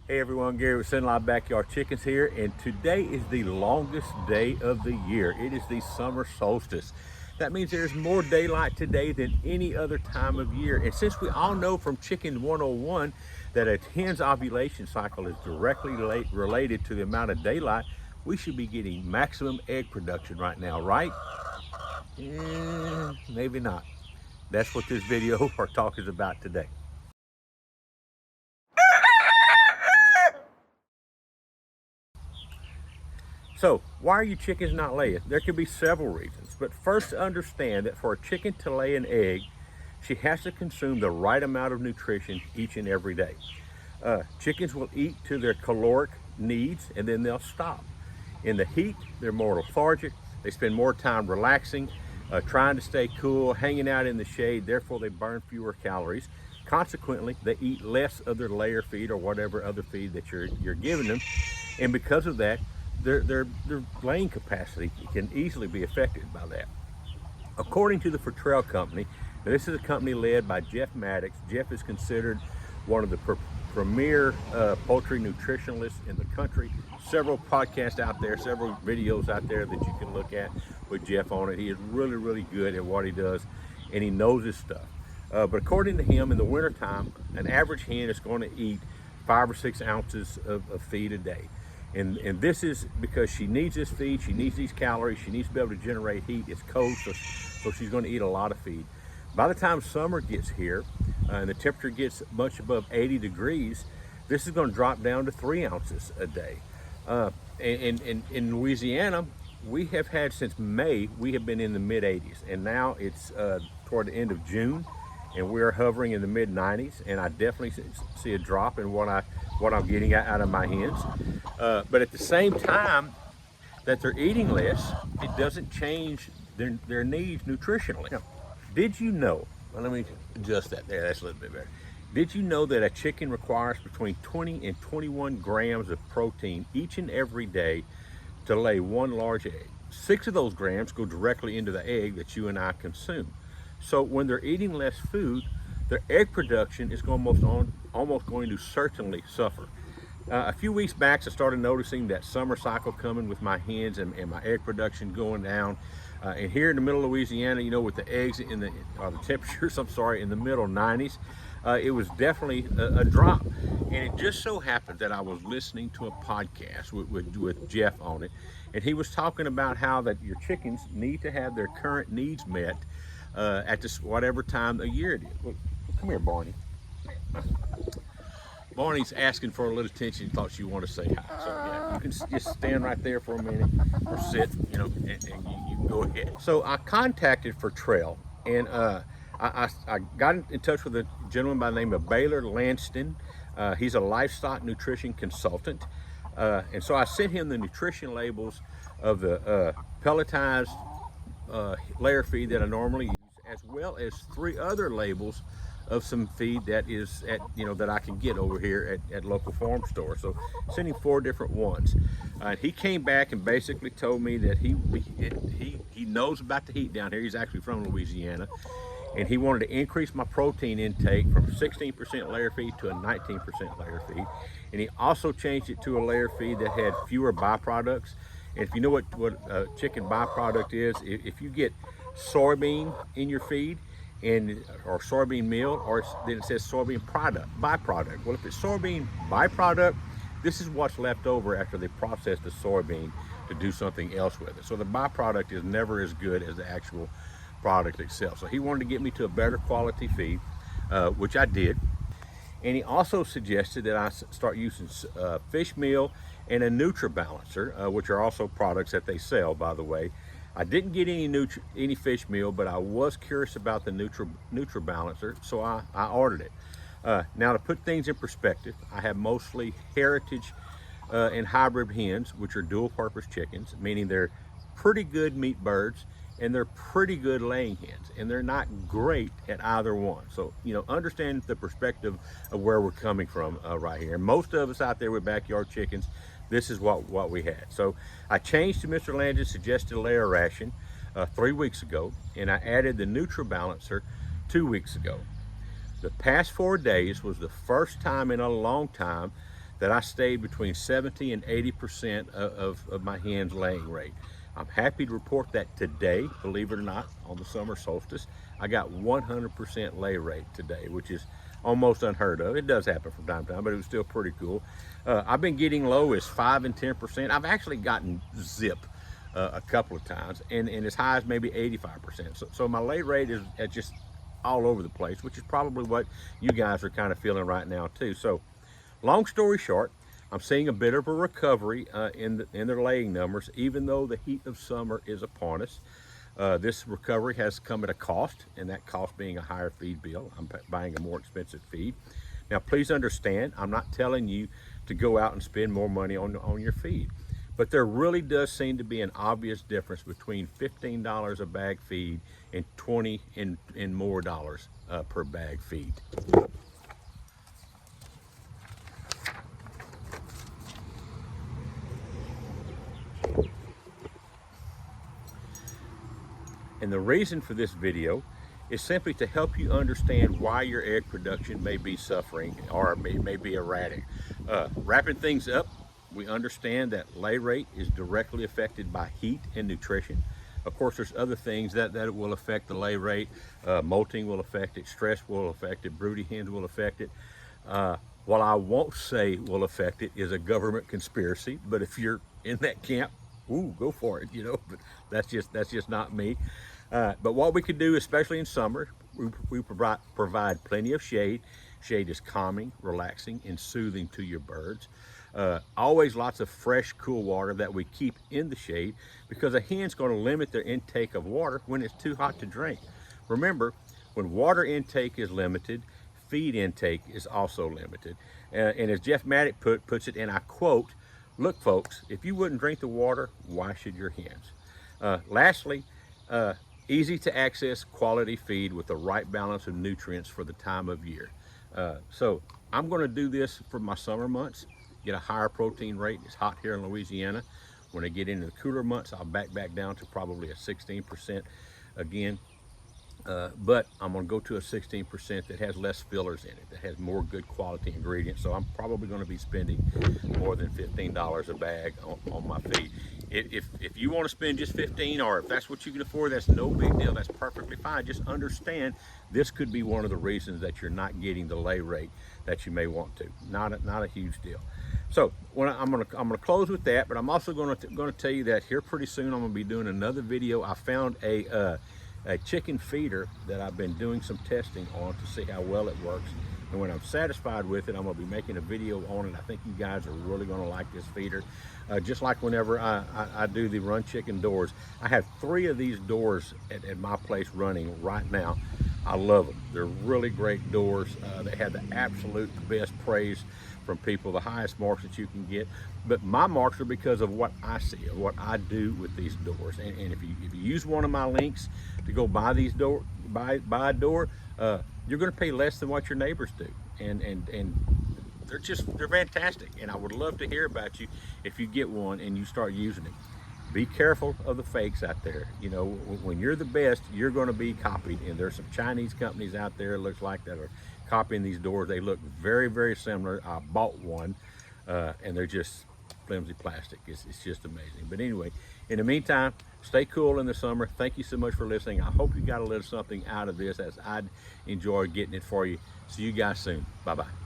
Hey everyone, Gary with CENLA Backyard Chickens here, and today is the longest day of the year. It is the summer solstice. That means there's more daylight today than any other time of year. And since we all know from Chicken 101 that a hen's ovulation cycle is directly related to the amount of daylight, we should be getting maximum egg production right now, right? Maybe not. That's what this video or talk is about today. So, why are you chickens not laying? There could be several reasons, but first understand that for a chicken to lay an egg, she has to consume the right amount of nutrition each and every day. Chickens will eat to their caloric needs and then they'll stop. In the heat, they're more lethargic, they spend more time relaxing, trying to stay cool, hanging out in the shade, therefore they burn fewer calories. Consequently, they eat less of their layer feed or whatever other feed that you're giving them, and because of that, their laying capacity can easily be affected by that. According to the Fertrell Company, this is a company led by Jeff Maddox. Jeff is considered one of the premier poultry nutritionalists in the country. Several podcasts out there, several videos out there that you can look at with Jeff on it. He is really, really good at what he does, and he knows his stuff. But according to him, in the wintertime, an average hen is going to eat 5 or 6 ounces of feed a day. And this is because she needs this feed, she needs these calories, she needs to be able to generate heat. It's cold, so she's going to eat a lot of feed. By the time summer gets here and the temperature gets much above 80 degrees, this is going to drop down to 3 ounces a day. In Louisiana, we have had since May, we have been in the mid 80s, and now it's toward the end of June, and we're hovering in the mid 90s, and I definitely see a drop in what I'm getting out of my hens. But at the same time that they're eating less, it doesn't change their needs nutritionally. Now, did you know, well, let me adjust that there, that's a little bit better. Did you know that a chicken requires between 20 and 21 grams of protein each and every day to lay one large egg? 6 of those grams go directly into the egg that you and I consume. So when they're eating less food, their egg production is almost going to certainly suffer. A few weeks back, I started noticing that summer cycle coming with my hens and my egg production going down. And here in the middle of Louisiana, you know, with the eggs the temperatures, in the middle 90s, it was definitely a drop. And it just so happened that I was listening to a podcast with Jeff on it, and he was talking about how that your chickens need to have their current needs met at this whatever time of year it is. Look, come here, Barney. Barney's asking for a little attention. Thought she wanted to say hi. So yeah, you can just stand right there for a minute or sit, you know, and you can go ahead. So I contacted Fertrell, and I got in touch with a gentleman by the name of Baylor Lanston. He's a livestock nutrition consultant. And so I sent him the nutrition labels of the pelletized layer feed that I normally use, as well as 3 other labels of some feed that is that I can get over here at local farm stores. So sending 4 different ones. He came back and basically told me that he knows about the heat down here. He's actually from Louisiana, and he wanted to increase my protein intake from 16% layer feed to a 19% layer feed. And he also changed it to a layer feed that had fewer byproducts. And if you know what a chicken byproduct is, if you get soybean in your feed, or soybean meal, or then it says soybean byproduct. Well, if it's soybean byproduct, this is what's left over after they process the soybean to do something else with it. So the byproduct is never as good as the actual product itself. So he wanted to get me to a better quality feed, which I did. And he also suggested that I start using fish meal and a NutriBalancer, which are also products that they sell, by the way. I didn't get any fish meal, but I was curious about the NutriBalancer, so I ordered it. Now, to put things in perspective, I have mostly heritage and hybrid hens, which are dual-purpose chickens, meaning they're pretty good meat birds and they're pretty good laying hens, and they're not great at either one. So, you know, understand the perspective of where we're coming from right here. And most of us out there with backyard chickens, this is what we had. So I changed to Mr. Landon's suggested layer ration 3 weeks ago, and I added the NutriBalancer 2 weeks ago. The past 4 days was the first time in a long time that I stayed between 70 and 80% of my hens laying rate. I'm happy to report that today, believe it or not, on the summer solstice, I got 100% lay rate today, which is almost unheard of. It does happen from time to time, but it was still pretty cool. I've been getting low as 5 and 10%. I've actually gotten zip a couple of times, and as high as maybe 85%. So my lay rate is at just all over the place, which is probably what you guys are kind of feeling right now too. So long story short, I'm seeing a bit of a recovery in their laying numbers, even though the heat of summer is upon us. This recovery has come at a cost, and that cost being a higher feed bill. I'm buying a more expensive feed. Now, please understand, I'm not telling you to go out and spend more money on your feed, but there really does seem to be an obvious difference between $15 a bag feed and $20 and more dollars per bag feed. And the reason for this video is simply to help you understand why your egg production may be suffering or may be erratic. Wrapping things up, we understand that lay rate is directly affected by heat and nutrition. Of course, there's other things that will affect the lay rate. Molting will affect it, stress will affect it, broody hens will affect it. What I won't say will affect it is a government conspiracy, but if you're in that camp, ooh, go for it, you know, but that's just not me. But what we could do, especially in summer, we provide plenty of shade. Shade is calming, relaxing, and soothing to your birds. Always lots of fresh, cool water that we keep in the shade, because a hen's going to limit their intake of water when it's too hot to drink. Remember, when water intake is limited, feed intake is also limited. And as Jeff Maddock puts it, and I quote, "Look, folks, if you wouldn't drink the water, why should your hens?" Lastly, easy to access quality feed with the right balance of nutrients for the time of year. So I'm going to do this for my summer months, get a higher protein rate. It's hot here in Louisiana. When I get into the cooler months, I'll back down to probably a 16% again. But I'm going to go to a 16% that has less fillers in it, that has more good quality ingredients. So I'm probably going to be spending more than $15 a bag on my feed. If you want to spend just 15, or if that's what you can afford, that's no big deal. That's perfectly fine. Just understand this could be one of the reasons that you're not getting the lay rate that you may want to. Not a huge deal. So I'm gonna close with that, but I'm also going to tell you that here pretty soon I'm going to be doing another video. I found a chicken feeder that I've been doing some testing on to see how well it works. And when I'm satisfied with it, I'm going to be making a video on it. I think you guys are really going to like this feeder. Just like whenever I do the Run Chicken doors, I have 3 of these doors at my place running right now. I love them. They're really great doors. They have the absolute best praise from people, the highest marks that you can get. But my marks are because of what I see, of what I do with these doors. And if you use one of my links to go buy these buy a door, you're going to pay less than what your neighbors do. And they're fantastic. And I would love to hear about you if you get one and you start using it. Be careful of the fakes out there. You know, when you're the best, you're going to be copied. And there's some Chinese companies out there, it looks like, that are copying these doors. They look very, very similar. I bought one, and they're just flimsy plastic. It's just amazing. But anyway, in the meantime, stay cool in the summer. Thank you so much for listening. I hope you got a little something out of this, as I enjoy getting it for you. See you guys soon. Bye-bye.